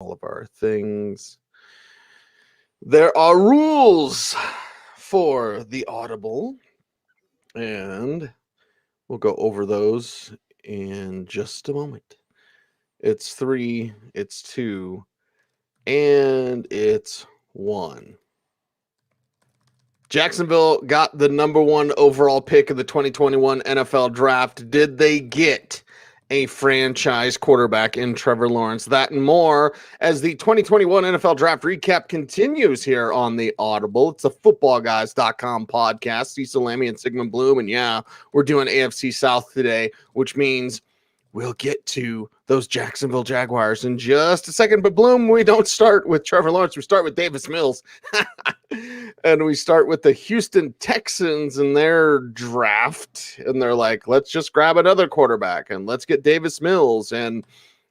all of our things. There are rules for the Audible, and we'll go over those in just a moment. It's 3, it's 2, and it's 1. Jacksonville got the number 1 overall pick of the 2021 NFL Draft. Did they get a franchise quarterback in Trevor Lawrence? That and more as the 2021 NFL Draft recap continues here on the Audible. It's a footballguys.com podcast. Cecil, Lammey, and Sigmund Bloom. And yeah, we're doing AFC South today, which means we'll get to those Jacksonville Jaguars in just a second. But Bloom, we don't start with Trevor Lawrence. We start with Davis Mills. And we start with the Houston Texans and their draft. And they're like, let's just grab another quarterback and let's get Davis Mills. And,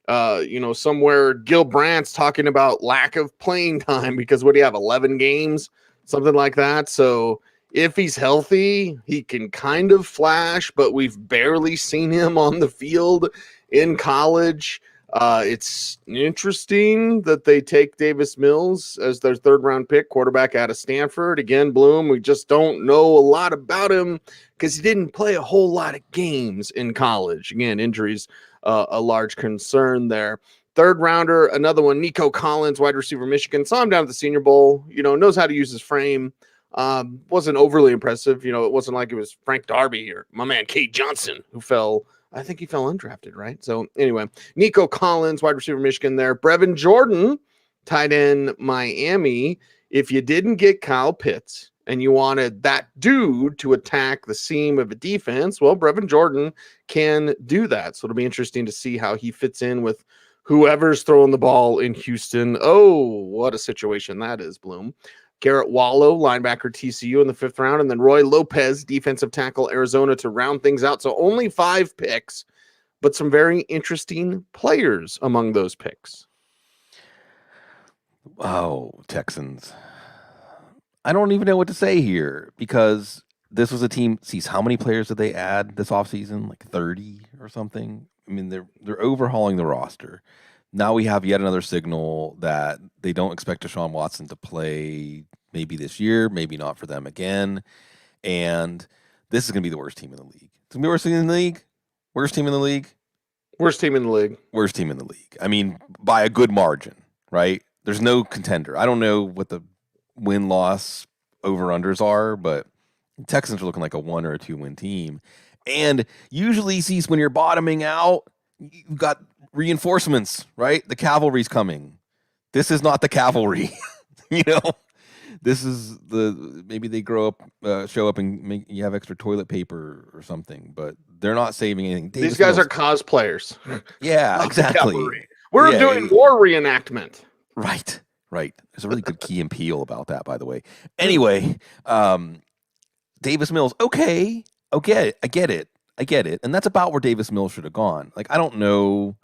somewhere Gil Brandt's talking about lack of playing time because what do you have, 11 games? Something like that. So if he's healthy, he can kind of flash, but we've barely seen him on the field in college. It's interesting that they take Davis Mills as their 3rd-round pick, quarterback out of Stanford. Again, Bloom, we just don't know a lot about him because he didn't play a whole lot of games in college. Again, injuries, a large concern there. 3rd-rounder, another one, Nico Collins, wide receiver, Michigan. Saw him down at the Senior Bowl. Knows how to use his frame. Wasn't overly impressive. It wasn't like it was Frank Darby or my man Kate Johnson who fell. I think he fell undrafted, right? So anyway, Nico Collins, wide receiver, Michigan there. Brevin Jordan, tight end, Miami. If you didn't get Kyle Pitts and you wanted that dude to attack the seam of a defense, well, Brevin Jordan can do that. So it'll be interesting to see how he fits in with whoever's throwing the ball in Houston. Oh, what a situation that is, Bloom. Garrett Wallow, linebacker, TCU in the 5th round, and then Roy Lopez, defensive tackle, Arizona, to round things out. So only 5 picks, but some very interesting players among those picks. Oh, Texans. I don't even know what to say here because this was a team. Sees how many players did they add this offseason? Like 30 or something. I mean, they're overhauling the roster. Now we have yet another signal that they don't expect Deshaun Watson to play maybe this year, maybe not for them again. And this is going to be the worst team in the league. It's going to be the worst team in the league. Worst team in the league. Worst team in the league. Worst team in the league. I mean, by a good margin, right? There's no contender. I don't know what the win-loss over-unders are, but Texans are looking like a 1 or a 2 win team. And usually, sees when you're bottoming out, you've got reinforcements, right? The cavalry's coming. This is not the cavalry. This is maybe they show up and you have extra toilet paper or something, but they're not saving anything. These guys are cosplayers. Yeah, exactly. We're doing war reenactment. Right. There's a really good Key and Peele about that, by the way. Anyway, Davis Mills. Okay, I get it. And that's about where Davis Mills should have gone. Like, I don't know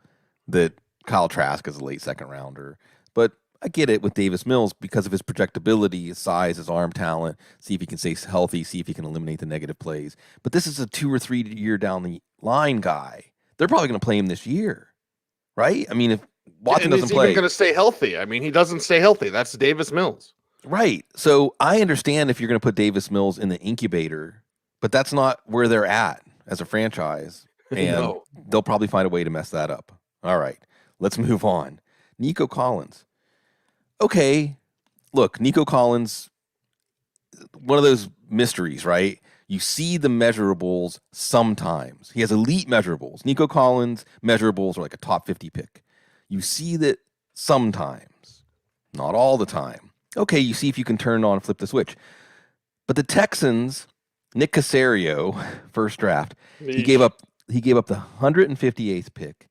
that Kyle Trask is a late 2nd rounder, but I get it with Davis Mills because of his projectability, his size, his arm talent, see if he can stay healthy, see if he can eliminate the negative plays. But this is a 2 or 3 year down the line guy. They're probably going to play him this year, right? I mean, if Watson doesn't play, he's going to stay healthy. I mean, he doesn't stay healthy. That's Davis Mills. Right. So I understand if you're going to put Davis Mills in the incubator, but that's not where they're at as a franchise. And they'll probably find a way to mess that up. All right, let's move on. Nico Collins. Okay, look, Nico Collins, one of those mysteries, right? You see the measurables sometimes. He has elite measurables. Nico Collins measurables are like a top 50 pick. You see that sometimes, not all the time. Okay, you see if you can turn on, flip the switch. But the Texans, Nick Caserio, 1st draft, he gave up the 158th pick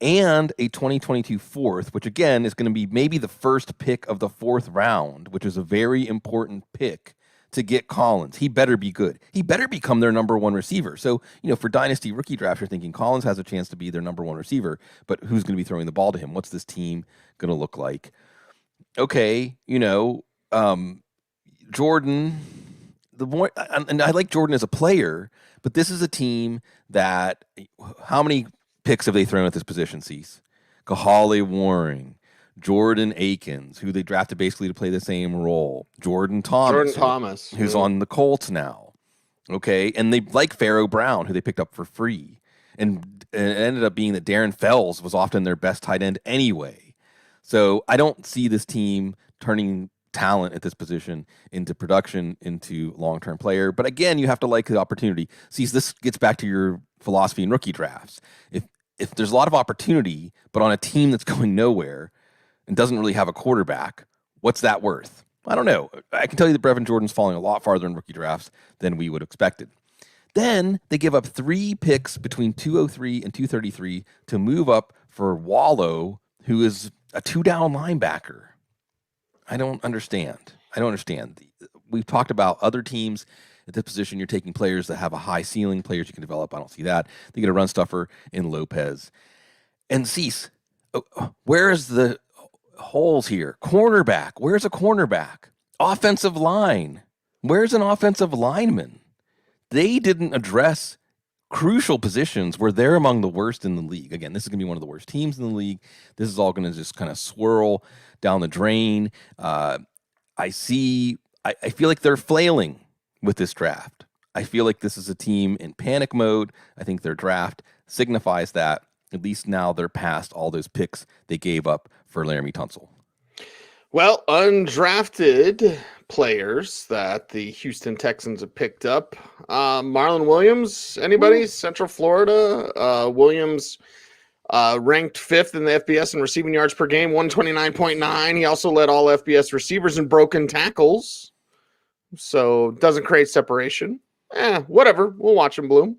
and a 2022 4th, which again is going to be maybe the 1st pick of the 4th round, which is a very important pick to get Collins. He better be good. He better become their number 1 receiver. So, for dynasty rookie drafts, you're thinking Collins has a chance to be their number 1 receiver, but who's going to be throwing the ball to him? What's this team going to look like? Okay, Jordan, and I like Jordan as a player, but this is a team that, how many picks have they thrown at this position, Cease? Kahale Warring, Jordan Akins, who they drafted basically to play the same role. Jordan Jordan Thomas, Thomas, who's on the Colts now. Okay, and they like Pharaoh Brown, who they picked up for free, and it ended up being that Darren Fells was often their best tight end anyway. So I don't see this team turning talent at this position into production, into long-term player. But again, you have to like the opportunity. See, this gets back to your philosophy in rookie drafts. If there's a lot of opportunity, but on a team that's going nowhere and doesn't really have a quarterback, what's that worth? I don't know. I can tell you that Brevin Jordan's falling a lot farther in rookie drafts than we would have expected. Then they give up 3 picks between 203 and 233 to move up for Wallow, who is a 2-down linebacker. I don't understand. We've talked about other teams at this position. You're taking players that have a high ceiling, players you can develop. I don't see that. They get a run stuffer in Lopez. And Cease, where is the holes here? Cornerback. Where's a cornerback? Offensive line. Where's an offensive lineman? They didn't address crucial positions where they're among the worst in the league. Again, this is going to be one of the worst teams in the league. This is all going to just kind of swirl down the drain. I feel like they're flailing with this draft. I feel like this is a team in panic mode. I think their draft signifies that. At least now they're past all those picks they gave up for Laramie Tunsil. Well, undrafted players that the Houston Texans have picked up. Marlon Williams, anybody? Central Florida. Williams ranked 5th in the FBS in receiving yards per game, 129.9. He also led all FBS receivers in broken tackles. So doesn't create separation. Whatever. We'll watch him bloom.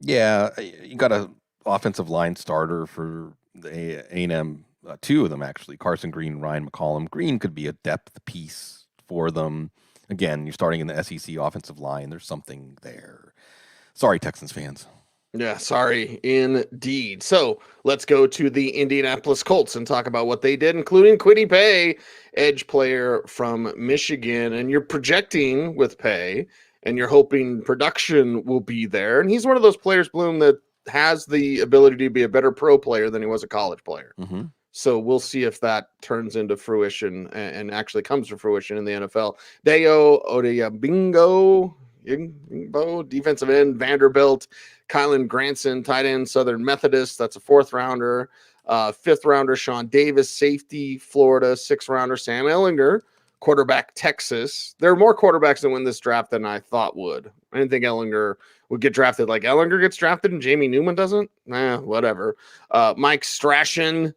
Yeah, you got a offensive line starter for the A&M. 2 of them, actually, Carson Green and Ryan McCollum. Green could be a depth piece for them. Again, you're starting in the SEC offensive line. There's something there. Sorry, Texans fans. Yeah, sorry, indeed. So let's go to the Indianapolis Colts and talk about what they did, including Kwity Paye, edge player from Michigan. And you're projecting with Paye, and you're hoping production will be there. And he's one of those players, Bloom, that has the ability to be a better pro player than he was a college player. Mm-hmm. So we'll see if that turns into fruition and actually comes to fruition in the NFL. Dayo Odeyabingo, defensive end, Vanderbilt. Kylan Granson, tight end, Southern Methodist. That's a 4th rounder. 5th rounder, Sean Davis, safety, Florida. 6th rounder, Sam Ehlinger, quarterback, Texas. There are more quarterbacks that win this draft than I thought would. I didn't think Ehlinger would get drafted like Ehlinger gets drafted and Jamie Newman doesn't. Whatever. Mike Strachan,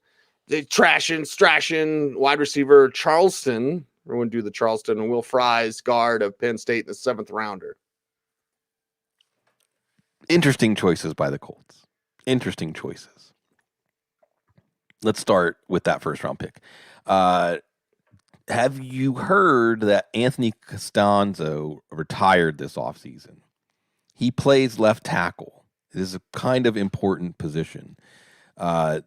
wide receiver, Charleston. We're going to do the Charleston, and Will Fries, guard of Penn State, the 7th rounder. Interesting choices by the Colts. Interesting choices. Let's start with that 1st round pick. Have you heard that Anthony Costanzo retired this offseason? He plays left tackle. It is a kind of important position. Left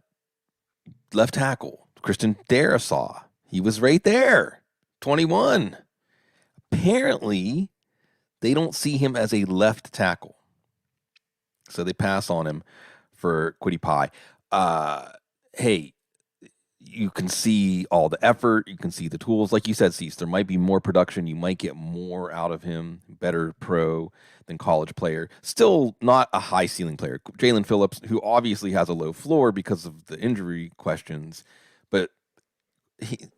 tackle, Christian Darrisaw. He was right there, 21. Apparently, they don't see him as a left tackle. So they pass on him for Kwity Paye. Hey, you can see all the effort. You can see the tools. Like you said, Cease, there might be more production. You might get more out of him. Better pro than college player. Still not a high ceiling player. Jalen Phillips, who obviously has a low floor because of the injury questions, but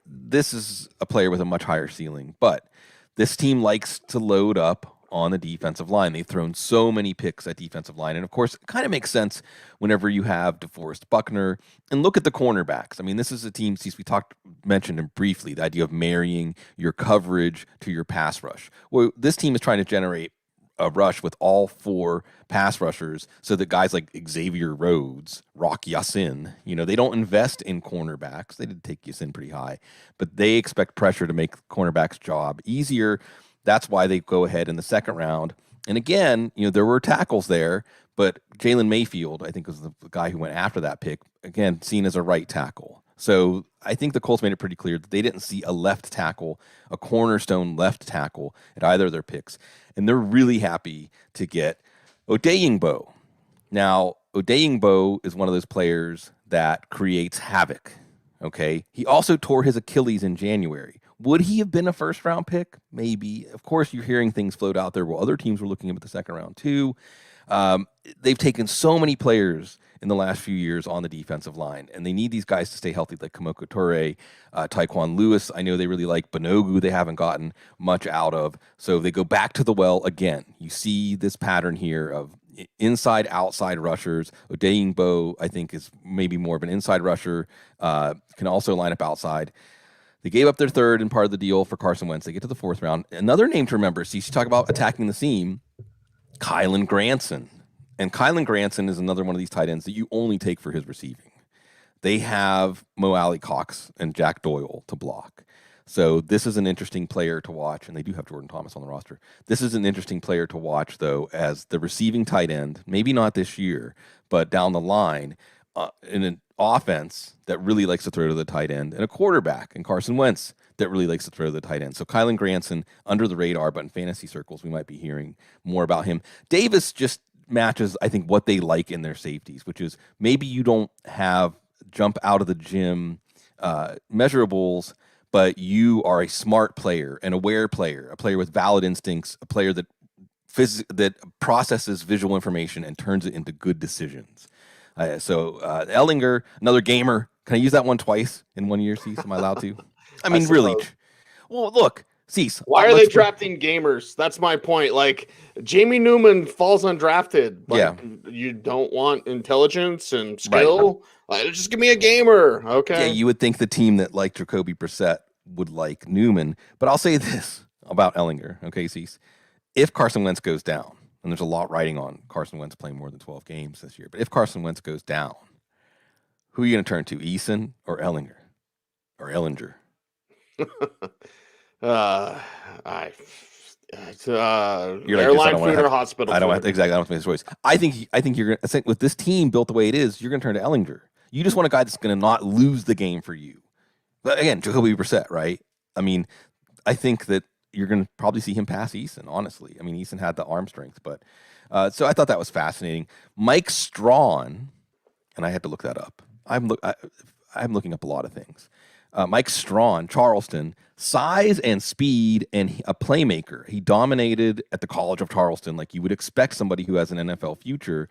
this is a player with a much higher ceiling. But this team likes to load up on the defensive line. They've thrown so many picks at defensive line. And of course, it kind of makes sense whenever you have DeForest Buckner. And look at the cornerbacks. I mean, this is a team, since we mentioned him briefly, the idea of marrying your coverage to your pass rush. Well, this team is trying to generate a rush with all 4 pass rushers so that guys like Xavier Rhodes, Rock Ya-Sin, they don't invest in cornerbacks. They did take Ya-Sin pretty high, but they expect pressure to make the cornerback's job easier. That's why they go ahead in the 2nd round. And again, there were tackles there, but Jalen Mayfield, I think, was the guy who went after that pick, again, seen as a right tackle. So I think the Colts made it pretty clear that they didn't see a left tackle, a cornerstone left tackle at either of their picks. And they're really happy to get Odeyingbo. Now, Odeyingbo is one of those players that creates havoc. Okay. He also tore his Achilles in January. Would he have been a first round pick? Maybe. Of course, you're hearing things float out there. Well, other teams were looking at the second round too. They've taken so many players in the last few years on the defensive line, and they need these guys to stay healthy, like Kamoko Toure, Tyquan Lewis. I know they really like Banogu. They haven't gotten much out of. So they go back to the well again. You see this pattern here of inside, outside rushers. Odeyingbo, I think, is maybe more of an inside rusher, can also line up outside. They gave up their third and part of the deal for Carson Wentz. They get to the fourth round. Another name to remember, see, you talk about attacking the seam, Kylan Granson. And Kylan Granson is another one of these tight ends that you only take for his receiving. They have Mo Alley Cox and Jack Doyle to block. So this is an interesting player to watch, and they do have Jordan Thomas on the roster. This is an interesting player to watch, though, as the receiving tight end, maybe not this year, but down the line, in an offense that really likes to throw to the tight end, and a quarterback in Carson Wentz that really likes to throw to the tight end. So Kylan Granson, under the radar, but in fantasy circles, we might be hearing more about him. Davis just matches, I think, what they like in their safeties, which is maybe you don't have jump out of the gym measurables, but you are a smart player, an aware player, a player with valid instincts, a player that that processes visual information and turns it into good decisions. So Ellinger, another gamer. Can I use that one twice in 1 year, Cease? Am I allowed to? I mean, really. Well, look, Cease. Why are they drafting gamers? That's my point. Like, Jamie Newman falls undrafted. Like, yeah. You don't want intelligence and skill? Right. Like, just give me a gamer. Okay. Yeah, you would think the team that liked Jacoby Brissett would like Newman. But I'll say this about Ellinger, okay, Cease. If Carson Wentz goes down, and there's a lot riding on Carson Wentz playing more than 12 games this year, but if Carson Wentz goes down, who are you going to turn to, Eason or Ellinger? Or Ellinger? Airline food or hospital. I don't have to make this choice. I think you're going to, with this team built the way it is, you're going to turn to Ellinger. You just want a guy that's going to not lose the game for you. But again, Jacoby Brissett, right? I mean, I think that you're going to probably see him pass Eason, honestly. I mean, Eason had the arm strength, but so I thought that was fascinating. Mike Strawn, and I had to look that up. I'm looking up a lot of things. Mike Strawn, Charleston, size and speed and a playmaker. He dominated at the College of Charleston like you would expect somebody who has an NFL future.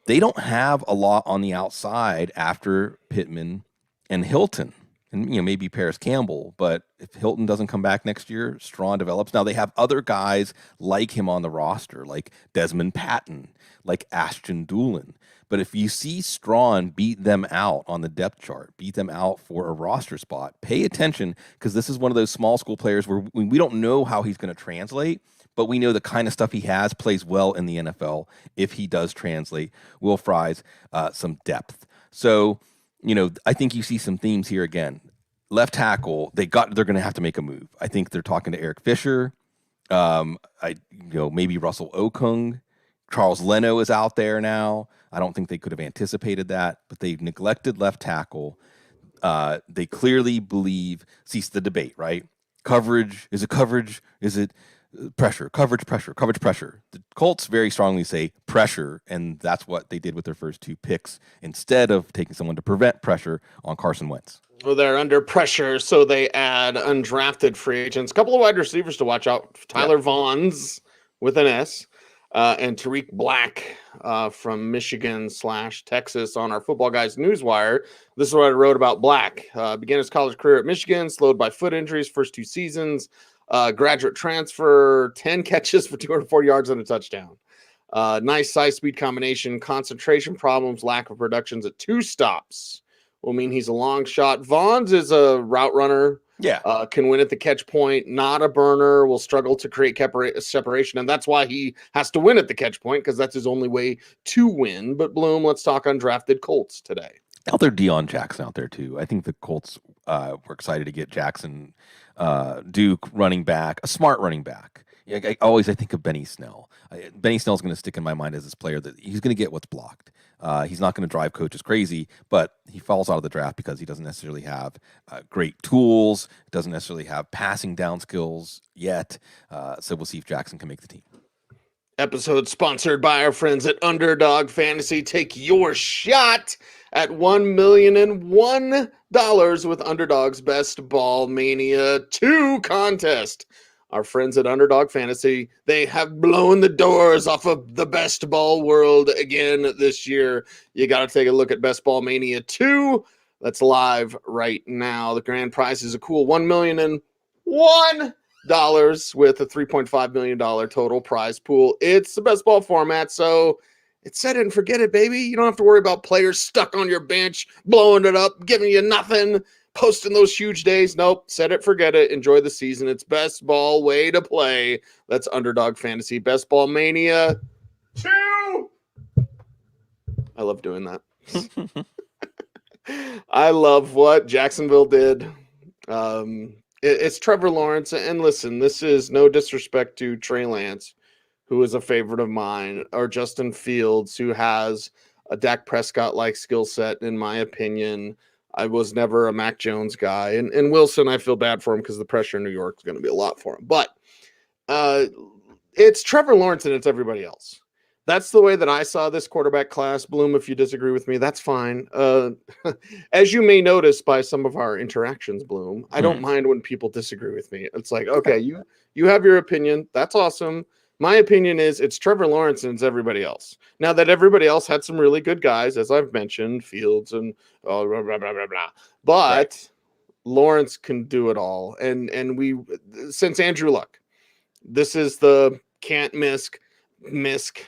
They don't have a lot on the outside after Pittman and Hilton. And, maybe Paris Campbell, but if Hilton doesn't come back next year, Strawn develops. Now, they have other guys like him on the roster, like Desmond Patton, like Ashton Doolin. But if you see Strawn beat them out on the depth chart, beat them out for a roster spot, pay attention, because this is one of those small school players where we don't know how he's going to translate, but we know the kind of stuff he has plays well in the NFL if he does translate. Will Fry's some depth. So, I think you see some themes here again. Left tackle, they're going to have to make a move. I think they're talking to Eric Fisher. Maybe Russell Okung. Charles Leno is out there now. I don't think they could have anticipated that, but they've neglected left tackle. They clearly believe, cease the debate, right? Coverage, is it coverage? Is it pressure? Coverage, pressure. The Colts very strongly say pressure, and that's what they did with their first two picks instead of taking someone to prevent pressure on Carson Wentz. Well, they're under pressure, so they add undrafted free agents. A couple of wide receivers to watch out. Tyler Vaughns with an S, and Tariq Black from Michigan/Texas on our Football Guys Newswire. This is what I wrote about Black. Began his college career at Michigan, slowed by foot injuries first 2 seasons. Graduate transfer, 10 catches for 204 yards and a touchdown. Nice size-speed combination, concentration problems, lack of productions at 2 stops will mean he's a long shot. Vaughns is a route runner. Yeah. Can win at the catch point, not a burner, will struggle to create separation, and that's why he has to win at the catch point, because that's his only way to win. But Bloom, let's talk undrafted Colts today. Out there, Deion Jackson out there too. I think the Colts were excited to get Jackson, Duke running back, a smart running back. I think of Benny Snell. Benny Snell's going to stick in my mind as this player that he's going to get what's blocked. He's not going to drive coaches crazy, but he falls out of the draft because he doesn't necessarily have great tools, doesn't necessarily have passing down skills yet. So we'll see if Jackson can make the team. Episode sponsored by our friends at Underdog Fantasy. Take your shot at $1,001 with Underdog's Best Ball Mania II Contest. Our friends at Underdog Fantasy, they have blown the doors off of the Best Ball World again this year. You got to take a look at Best Ball Mania 2. That's live right now. The grand prize is a cool $1,001 with a $3.5 million total prize pool. It's the best ball format, so it's set it and forget it, baby. You don't have to worry about players stuck on your bench, blowing it up, giving you nothing, posting those huge days. Nope, set it, forget it. Enjoy the season. It's best ball way to play. That's Underdog Fantasy. Best Ball Mania 2. I love doing that. I love what Jacksonville did. It's Trevor Lawrence, and listen, this is no disrespect to Trey Lance, who is a favorite of mine, or Justin Fields, who has a Dak Prescott-like skill set, in my opinion. I was never a Mac Jones guy, and Wilson, I feel bad for him because the pressure in New York is going to be a lot for him. But it's Trevor Lawrence and it's everybody else. That's the way that I saw this quarterback class. Bloom, if you disagree with me, that's fine. As you may notice by some of our interactions, Bloom, I don't mind when people disagree with me. It's like, okay, you have your opinion. That's awesome. My opinion is it's Trevor Lawrence and it's everybody else. Now that everybody else had some really good guys, as I've mentioned, Fields and blah, blah, blah, blah, blah. But right. Lawrence can do it all. And we, since Andrew Luck, this is the can't miss. Musk,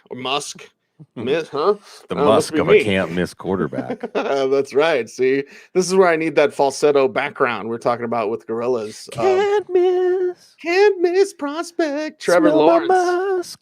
miss, huh? The Musk of a can't miss quarterback. That's right. See, this is where I need that falsetto background we're talking about with gorillas. Can't miss prospect. Trevor Lawrence,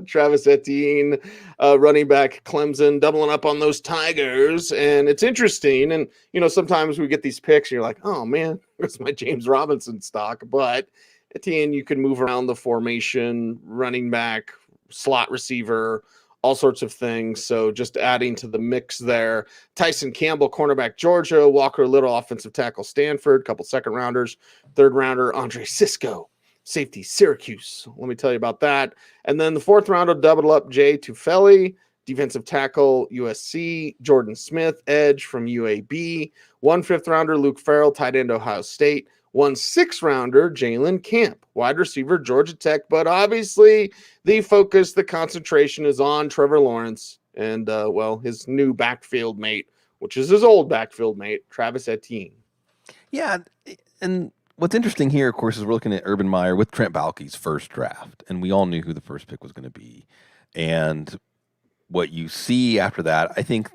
Travis Etienne, running back Clemson, doubling up on those Tigers, and it's interesting. And sometimes we get these picks, and you're like, oh man, where's my James Robinson stock? But Etienne, you can move around the formation, running back, slot receiver, all sorts of things. So just adding to the mix there. Tyson Campbell, cornerback, Georgia. Walker Little, offensive tackle, Stanford. Couple second rounders. Third rounder, Andre Cisco, safety, Syracuse. Let me tell you about that. And then the fourth rounder, doubled up Jay Tufele, defensive tackle, USC. Jordan Smith, edge from UAB. 1 fifth rounder, Luke Farrell, tight end, Ohio State. 1 6th rounder, Jalen Camp, wide receiver, Georgia Tech. But obviously, the focus, the concentration is on Trevor Lawrence and, his new backfield mate, which is his old backfield mate, Travis Etienne. Yeah, and what's interesting here, of course, is we're looking at Urban Meyer with Trent Baalke's first draft, and we all knew who the first pick was going to be. And what you see after that, I think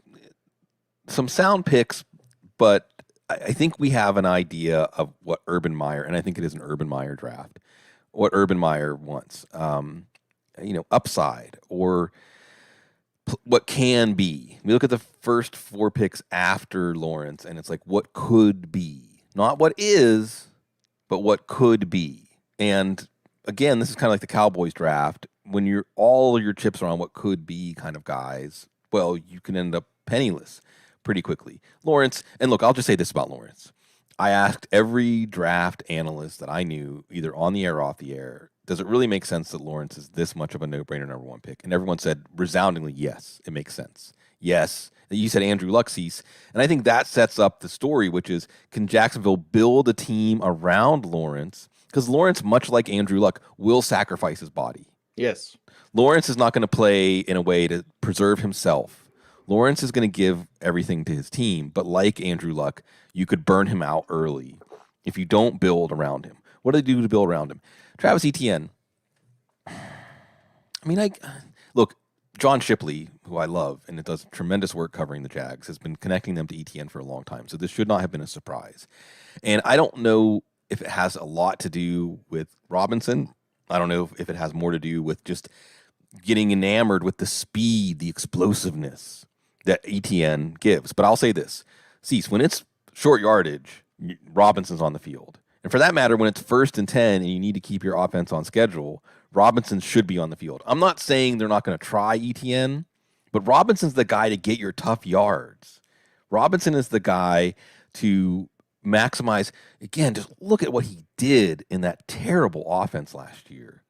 some sound picks, but I think we have an idea of what Urban Meyer, and I think it is an Urban Meyer draft, what Urban Meyer wants, upside or what can be. We look at the first 4 picks after Lawrence, and it's like what could be, not what is, but what could be. And again, this is kind of like the Cowboys draft. When all your chips are on what could be kind of guys, well, you can end up penniless pretty quickly. Lawrence, and look, I'll just say this about Lawrence. I asked every draft analyst that I knew, either on the air or off the air, does it really make sense that Lawrence is this much of a no-brainer number 1 pick? And everyone said resoundingly, yes, it makes sense. Yes. You said Andrew Luck, Cecil. And I think that sets up the story, which is, can Jacksonville build a team around Lawrence? Because Lawrence, much like Andrew Luck, will sacrifice his body. Yes. Lawrence is not going to play in a way to preserve himself. Lawrence is going to give everything to his team, but like Andrew Luck, you could burn him out early if you don't build around him. What do they do to build around him? Travis Etienne. Look, John Shipley, who I love, and it does tremendous work covering the Jags, has been connecting them to Etienne for a long time, so this should not have been a surprise. And I don't know if it has a lot to do with Robinson. I don't know if it has more to do with just getting enamored with the speed, the explosiveness that Etienne gives. But I'll say this. Cease, when it's short yardage, Robinson's on the field. And for that matter, when it's 1st and 10 and you need to keep your offense on schedule, Robinson should be on the field. I'm not saying they're not going to try Etienne, but Robinson's the guy to get your tough yards. Robinson is the guy to maximize. Again, just look at what he did in that terrible offense last year.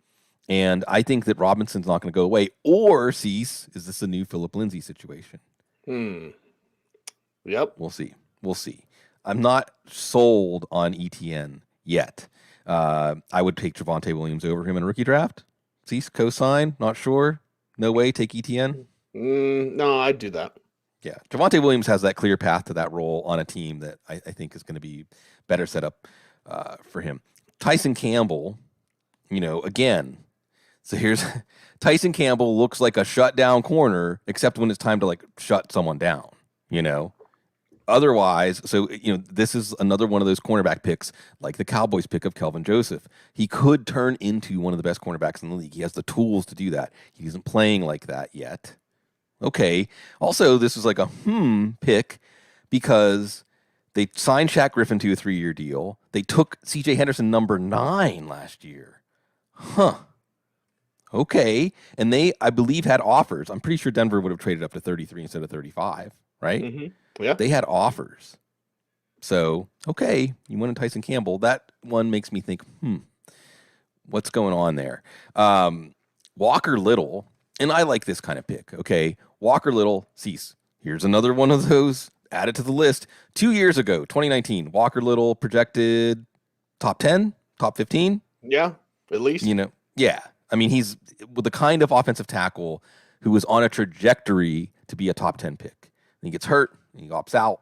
And I think that Robinson's not going to go away. Or, Cease, is this a new Philip Lindsay situation? Yep. We'll see. We'll see. I'm not sold on ETN yet. I would take Javonte Williams over him in a rookie draft. Cease, co-sign, not sure. No way, take ETN. No, I'd do that. Yeah, Javonte Williams has that clear path to that role on a team that I think is going to be better set up for him. Tyson Campbell, again, so here's Tyson Campbell looks like a shutdown corner, except when it's time to like shut someone down, Otherwise, so, this is another one of those cornerback picks, like the Cowboys pick of Kelvin Joseph. He could turn into one of the best cornerbacks in the league. He has the tools to do that. He isn't playing like that yet. Okay. Also, this is like a pick because they signed Shaq Griffin to a 3-year deal. They took C.J. Henderson number 9 last year. Okay. And they, I believe, had offers. I'm pretty sure Denver would have traded up to 33 instead of 35, right? Mm-hmm. Yeah. They had offers. So, okay, you went to Tyson Campbell. That one makes me think, what's going on there? Walker Little, and I like this kind of pick, okay? Walker Little, Cease. Here's another one of those added to the list. 2 years ago, 2019, Walker Little projected top 10, top 15. Yeah, at least. Yeah. I mean, he's with the kind of offensive tackle who was on a trajectory to be a top 10 pick. And he gets hurt, and he opts out.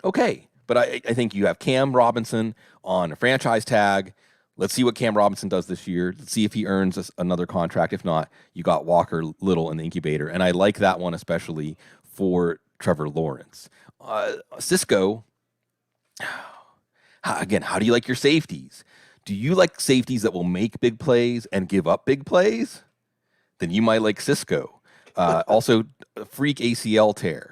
Okay, but I think you have Cam Robinson on a franchise tag. Let's see what Cam Robinson does this year. Let's see if he earns another contract. If not, you got Walker Little in the incubator. And I like that one especially for Trevor Lawrence. Cisco, again, how do you like your safeties? Do you like safeties that will make big plays and give up big plays? Then you might like Cisco. Also, a freak ACL tear.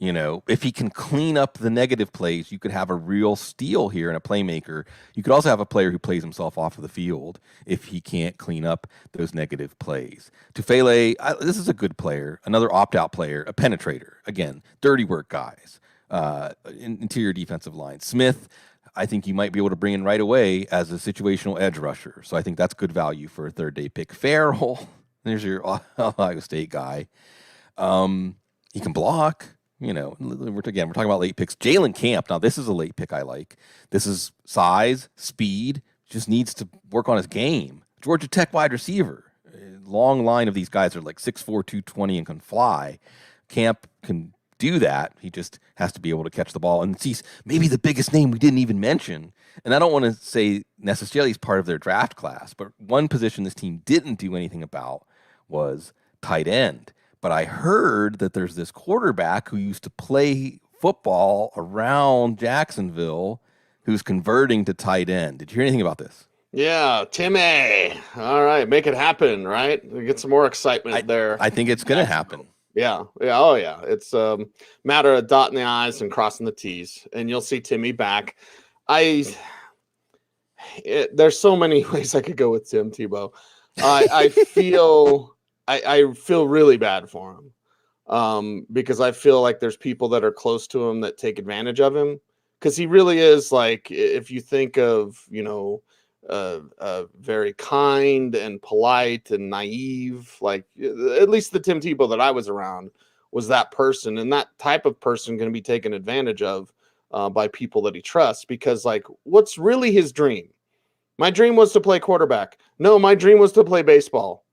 If he can clean up the negative plays, you could have a real steal here and a playmaker. You could also have a player who plays himself off of the field if he can't clean up those negative plays. Tufele, this is a good player, another opt-out player, a penetrator. Again, dirty work guys, interior defensive line. Smith, I think you might be able to bring in right away as a situational edge rusher. So I think that's good value for a third-day pick. Farrell, there's your Ohio State guy. He can block. We're talking about late picks. Jalen Camp. Now, this is a late pick I like. This is size, speed, just needs to work on his game. Georgia Tech wide receiver. Long line of these guys are like 6'4", 220 and can fly. Camp can do that. He just has to be able to catch the ball. And see, maybe the biggest name we didn't even mention, and I don't want to say necessarily he's part of their draft class, but one position this team didn't do anything about was tight end. But I heard that there's this quarterback who used to play football around Jacksonville who's converting to tight end. Did you hear anything about this? Yeah, Timmy. All right, make it happen, right? Get some more excitement there. I think it's going to happen. Yeah. Oh, yeah. It's a matter of dotting the I's and crossing the T's, and you'll see Timmy back. There's so many ways I could go with Tim Tebow. I feel really bad for him because I feel like there's people that are close to him that take advantage of him because he really is like, if you think of, very kind and polite and naive, like at least the Tim Tebow that I was around was that person, and that type of person going to be taken advantage of by people that he trusts because like, what's really his dream? My dream was to play quarterback. No, my dream was to play baseball.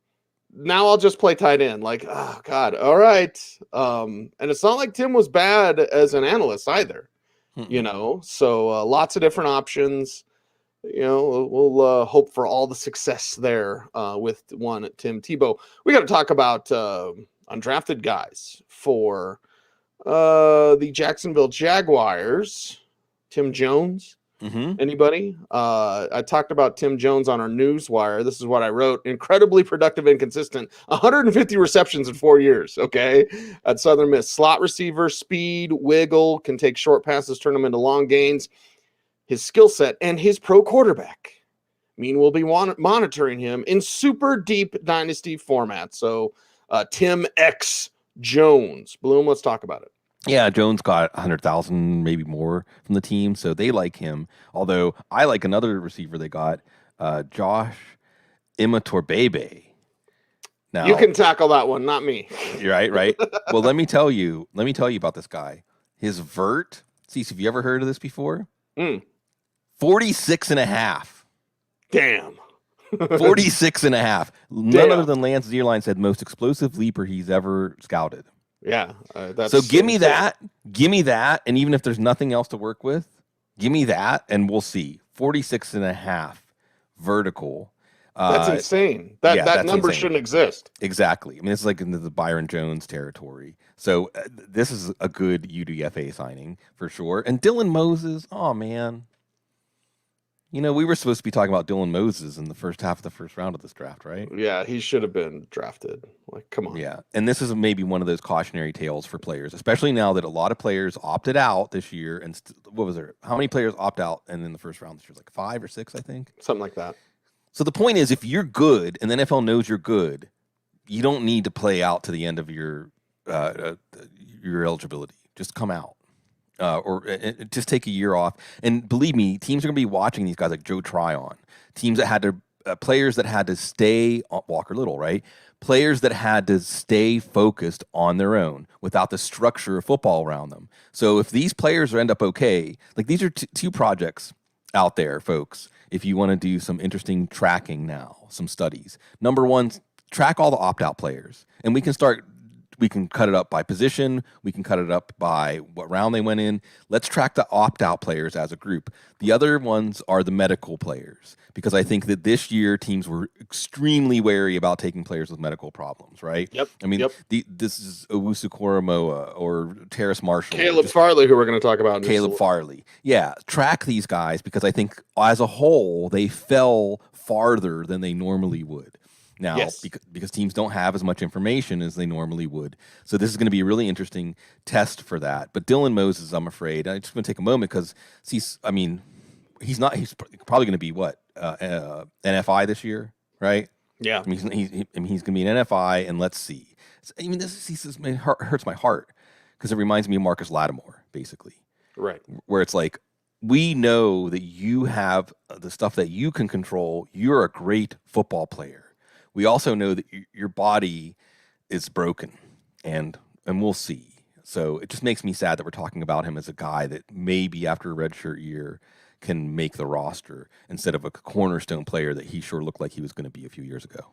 Now I'll just play tight end. Like, oh God. All right. And it's not like Tim was bad as an analyst either, so lots of different options, we'll hope for all the success there with one Tim Tebow. We got to talk about undrafted guys for the Jacksonville Jaguars. Tim Jones. Anybody? I talked about Tim Jones on our newswire. This is what I wrote. Incredibly productive and consistent. 150 receptions in 4 years. Okay. At Southern Miss. Slot receiver, speed, wiggle, can take short passes, turn them into long gains. His skill set and his pro quarterback we'll be monitoring him in super deep dynasty format. So Tim X Jones. Bloom, let's talk about it. Yeah, Jones got 100,000, maybe more from the team, so they like him. Although I like another receiver they got, Josh Imatorbhebhe. Now you can tackle that one, not me. Right. Well, let me tell you about this guy. His vert. Cecil, have you ever heard of this before? 46.5. Damn. 46.5. None other than Lance Zierlein said most explosive leaper he's ever scouted. Yeah. That's so give me that. Give me that. And even if there's nothing else to work with, give me that and we'll see. 46.5 vertical. That's insane. That number insane. shouldn't exist. Exactly. I mean, it's like into the Byron Jones territory. So this is a good UDFA signing for sure. And Dylan Moses, oh man. You know, we were supposed to be talking about Dylan Moses in the first half of the first round of this draft, right? Yeah, he should have been drafted. Like, come on. Yeah, and this is maybe one of those cautionary tales for players, especially now that a lot of players opted out this year. And what was there? How many players opt out and in the first round this year? Like 5 or 6, I think. Something like that. So the point is, if you're good and the NFL knows you're good, you don't need to play out to the end of your eligibility. Just come out. Or just take a year off. And believe me, teams are going to be watching these guys like Joe Tryon. Teams that had to, players that had to stay, Walker Little, right? Players that had to stay focused on their own without the structure of football around them. So if these players end up okay, like these are two projects out there, folks, if you want to do some interesting tracking now, some studies. Number one, track all the opt-out players. And we can cut it up by position. We can cut it up by what round they went in. Let's track the opt-out players as a group. The other ones are the medical players, because I think that this year teams were extremely wary about taking players with medical problems, right? Yep. I mean, this is Owusu Koromoa or Terrace Marshall. Caleb Farley, who we're going to talk about. Caleb Farley. Yeah, track these guys because I think as a whole, they fell farther than they normally would. Now, because teams don't have as much information as they normally would. So this is going to be a really interesting test for that. But Dylan Moses, I'm afraid, I just want to take a moment because he's probably going to be what? NFI this year, right? Yeah. I mean, he's going to be an NFI, and let's see. I mean, this hurts my heart because it reminds me of Marcus Lattimore, basically. Right. Where it's like, we know that you have the stuff that you can control. You're a great football player. We also know that your body is broken, and we'll see. So it just makes me sad that we're talking about him as a guy that maybe after a redshirt year can make the roster instead of a cornerstone player that he sure looked like he was going to be a few years ago.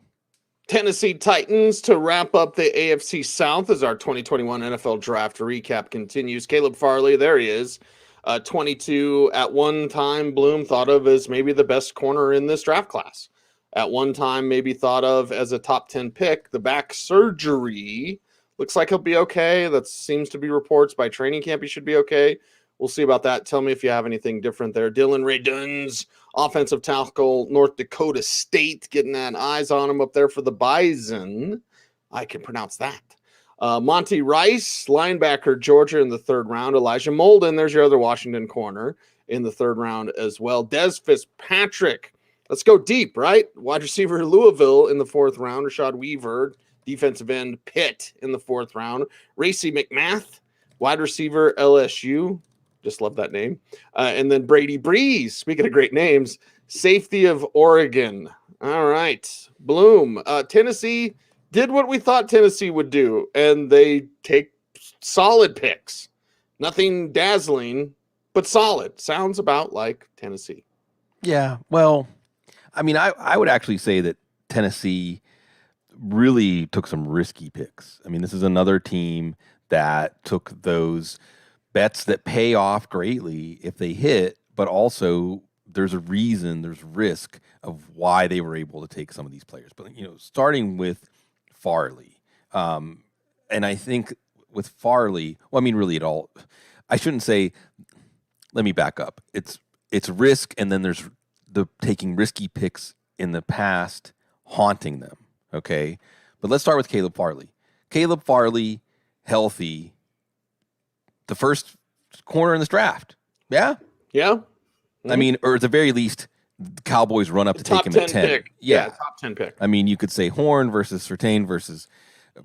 Tennessee Titans to wrap up the AFC South as our 2021 NFL Draft recap continues. Caleb Farley, there he is. 22 at one time, Bloom thought of as maybe the best corner in this draft class. At one time, maybe thought of as a top 10 pick. The back surgery looks like he'll be okay. That seems to be reports by training camp. He should be okay. We'll see about that. Tell me if you have anything different there. Dylan Ray-Duns, offensive tackle, North Dakota State, getting that eyes on him up there for the Bison. I can pronounce that. Monty Rice, linebacker, Georgia in the third round. Elijah Molden, there's your other Washington corner in the third round as well. Des Fitzpatrick. Let's go deep, right? Wide receiver, Louisville in the fourth round. Rashad Weaver, defensive end, Pitt in the fourth round. Racy McMath, wide receiver, LSU. Just love that name. And then Brady Breeze, speaking of great names, safety of Oregon. All right. Bloom. Tennessee did what we thought Tennessee would do, and they take solid picks. Nothing dazzling, but solid. Sounds about like Tennessee. Yeah, well, I mean, I would actually say that Tennessee really took some risky picks. I mean, this is another team that took those bets that pay off greatly if they hit, but also there's a reason, there's risk of why they were able to take some of these players. But, starting with Farley, and I think with Farley, well, I mean, really at all, I shouldn't say, let me back up. It's risk, and then there's the taking risky picks in the past haunting them, okay? But let's start with Caleb Farley. Caleb Farley, healthy, the first corner in this draft. Yeah? Yeah. Mm-hmm. I mean, or at the very least, the Cowboys run up to take him at 10. Pick. Yeah, top 10 pick. I mean, you could say Horn versus Surtain versus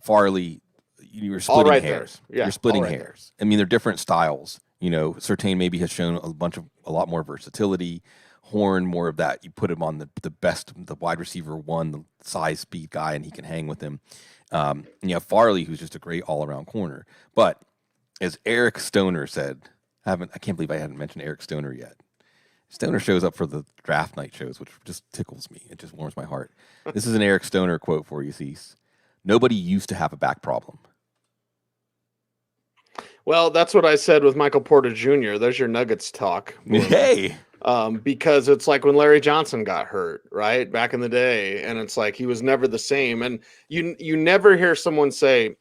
Farley. You're splitting hairs. Yeah, you're splitting hairs. I mean, they're different styles. Surtain maybe has shown a lot more versatility. Horn, more of that. You put him on the wide receiver one, the size speed guy, and he can hang with him. And you have Farley, who's just a great all around corner. But as Eric Stoner said, I can't believe I hadn't mentioned Eric Stoner yet. Stoner shows up for the draft night shows, which just tickles me. It just warms my heart. This is an Eric Stoner quote for you, Cease. Nobody used to have a back problem. Well, that's what I said with Michael Porter Jr. There's your Nuggets talk. Hey. Because it's like when Larry Johnson got hurt, right? Back in the day. And it's like he was never the same. And you never hear someone say,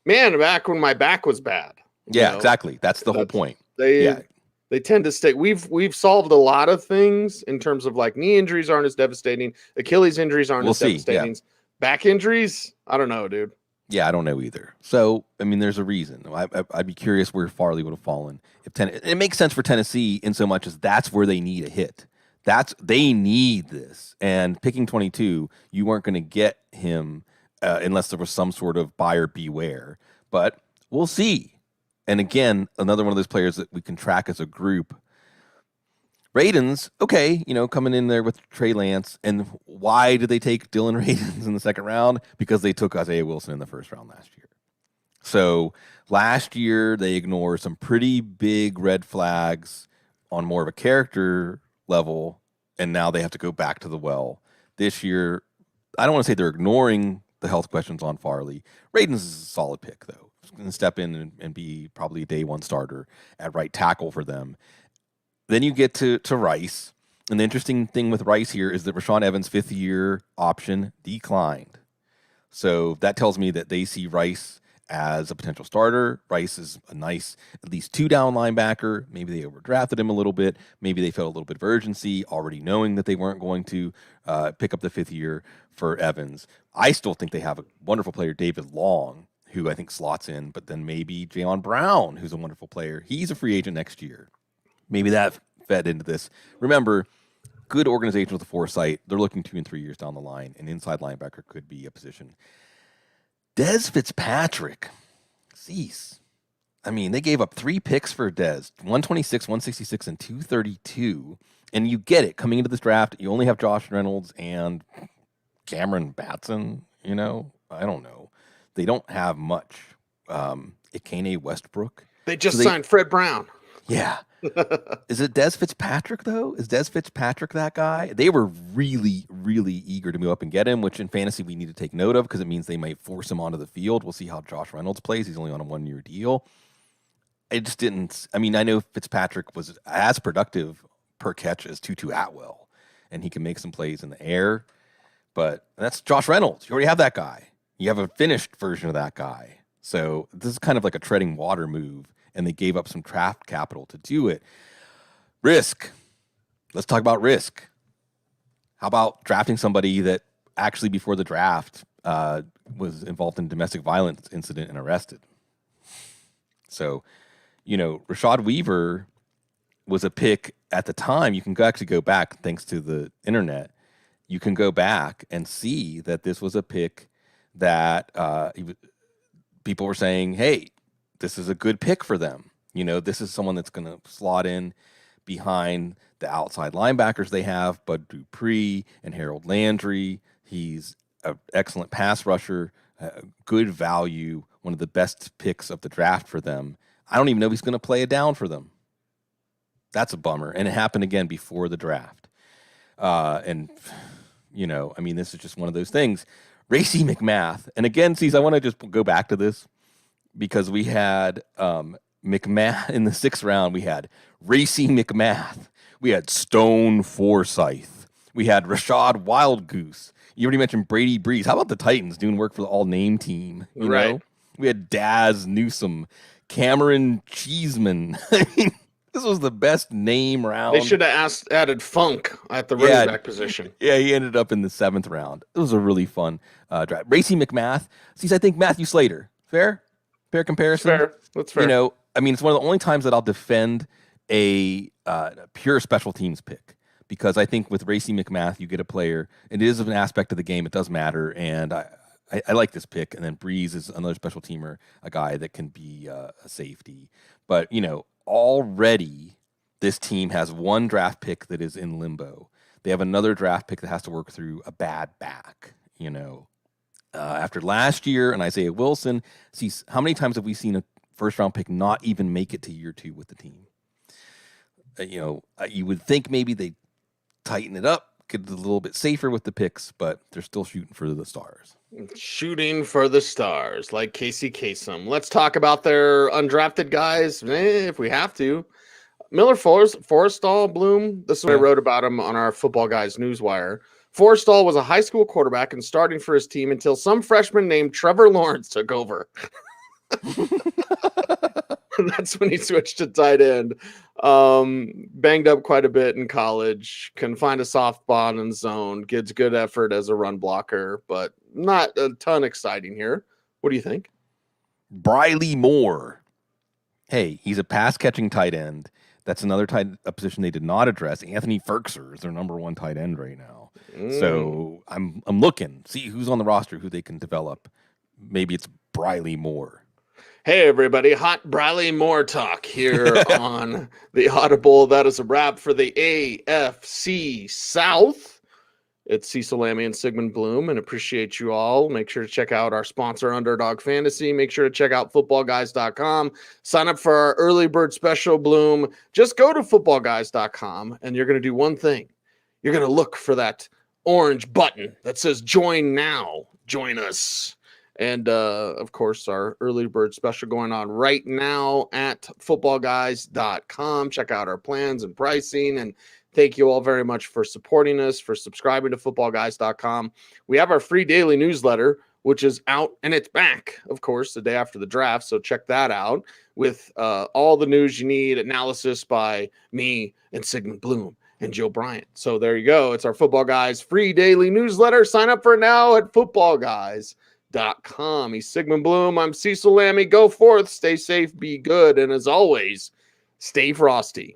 man, back when my back was bad. Yeah, exactly. That's the whole point. They tend to stay. We've solved a lot of things in terms of like knee injuries aren't as devastating. Achilles injuries aren't as devastating. Yeah. Back injuries, I don't know, dude. Yeah, I don't know either. So, I mean, there's a reason. I'd be curious where Farley would have fallen. It makes sense for Tennessee in so much as that's where they need a hit. They need this. And picking 22, you weren't going to get him unless there was some sort of buyer beware. But we'll see. And again, another one of those players that we can track as a group. Radens, okay, coming in there with Trey Lance. And why did they take Dylan Radens in the second round? Because they took Isaiah Wilson in the first round last year. So last year, they ignored some pretty big red flags on more of a character level, and now they have to go back to the well. This year, I don't want to say they're ignoring the health questions on Farley. Radens is a solid pick, though. Going to step in and be probably a day one starter at right tackle for them. Then you get to Rice. And the interesting thing with Rice here is that Rashaan Evans' fifth-year option declined. So that tells me that they see Rice as a potential starter. Rice is a nice, at least two-down linebacker. Maybe they overdrafted him a little bit. Maybe they felt a little bit of urgency, already knowing that they weren't going to pick up the fifth year for Evans. I still think they have a wonderful player, David Long, who I think slots in, but then maybe Jayon Brown, who's a wonderful player. He's a free agent next year. Maybe that fed into this. Remember, good organization with the foresight. They're looking 2 and 3 years down the line. An inside linebacker could be a position. Dez Fitzpatrick. Cease. I mean, they gave up 3 picks for Dez. 126, 166, and 232. And you get it. Coming into this draft, you only have Josh Reynolds and Cameron Batson. I don't know. They don't have much. Ikene Westbrook. They just signed Fred Brown. Yeah. Is it Dez Fitzpatrick, though? Is Dez Fitzpatrick that guy? They were really, really eager to move up and get him, which in fantasy we need to take note of because it means they might force him onto the field. We'll see how Josh Reynolds plays. He's only on a 1-year deal. It just didn't. I mean, I know Fitzpatrick was as productive per catch as Tutu Atwell, and he can make some plays in the air, but that's Josh Reynolds. You already have that guy. You have a finished version of that guy. So this is kind of like a treading water move, and they gave up some draft capital to do it. Risk. Let's talk about risk. How about drafting somebody that actually before the draft was involved in a domestic violence incident and arrested? So, Rashad Weaver was a pick at the time. You can actually go back, thanks to the internet. You can go back and see that this was a pick that people were saying, hey, this is a good pick for them. This is someone that's going to slot in behind the outside linebackers they have, Bud Dupree and Harold Landry. He's an excellent pass rusher, good value, one of the best picks of the draft for them. I don't even know if he's going to play it down for them. That's a bummer. And it happened again before the draft. This is just one of those things. Racey McMath. And again, I want to just go back to this because we had McMath in the 6th round. We had Racey McMath. We had Stone Forsyth. We had Rashad Wildgoose. You already mentioned Brady Breeze. How about the Titans doing work for the all-name team? You know? We had Daz Newsome, Cameron Cheeseman. I mean, this was the best name round. They should have added Funk at the running back position. Yeah, he ended up in the 7th round. It was a really fun draft. Racey McMath. I think Matthew Slater. Fair comparison. That's fair. It's one of the only times that I'll defend a pure special teams pick because I think with Racey McMath, you get a player. It is an aspect of the game. It does matter, and I like this pick. And then Breeze is another special teamer, a guy that can be a safety. But already this team has one draft pick that is in limbo. They have another draft pick that has to work through a bad back, after last year and Isaiah Wilson. See, how many times have we seen a first-round pick not even make it to year 2 with the team? You would think maybe they tighten it up, get a little bit safer with the picks, but they're still shooting for the stars. Shooting for the stars, like Casey Kasem. Let's talk about their undrafted guys, if we have to. Miller Forrestall Bloom. This is what I wrote about him on our Football Guys newswire. Forrestall was a high school quarterback and starting for his team until some freshman named Trevor Lawrence took over. That's when he switched to tight end. Banged up quite a bit in college. Can find a soft spot in zone. Gets good effort as a run blocker, but not a ton exciting here. What do you think? Briley Moore. Hey, he's a pass-catching tight end. That's another a position they did not address. Anthony Ferkser is their number 1 tight end right now. So I'm looking, see who's on the roster, who they can develop. Maybe it's Briley Moore. Hey, everybody. Hot Briley Moore talk here on the Audible. That is a wrap for the AFC South. It's Cecil, Lammey, and Sigmund Bloom, and appreciate you all. Make sure to check out our sponsor, Underdog Fantasy. Make sure to check out footballguys.com. Sign up for our early bird special, Bloom. Just go to footballguys.com, and you're going to do one thing. You're going to look for that orange button that says join now. Join us. And, of course, our early bird special going on right now at footballguys.com. Check out our plans and pricing. And thank you all very much for supporting us, for subscribing to footballguys.com. We have our free daily newsletter, which is out, and it's back, of course, the day after the draft. So check that out with all the news you need, analysis by me and Sigmund Bloom and Joe Bryant. So there you go. It's our Football Guys free daily newsletter. Sign up for it now at footballguys.com. He's Sigmund Bloom. I'm Cecil Lammey. Go forth, stay safe, be good, and as always, stay frosty.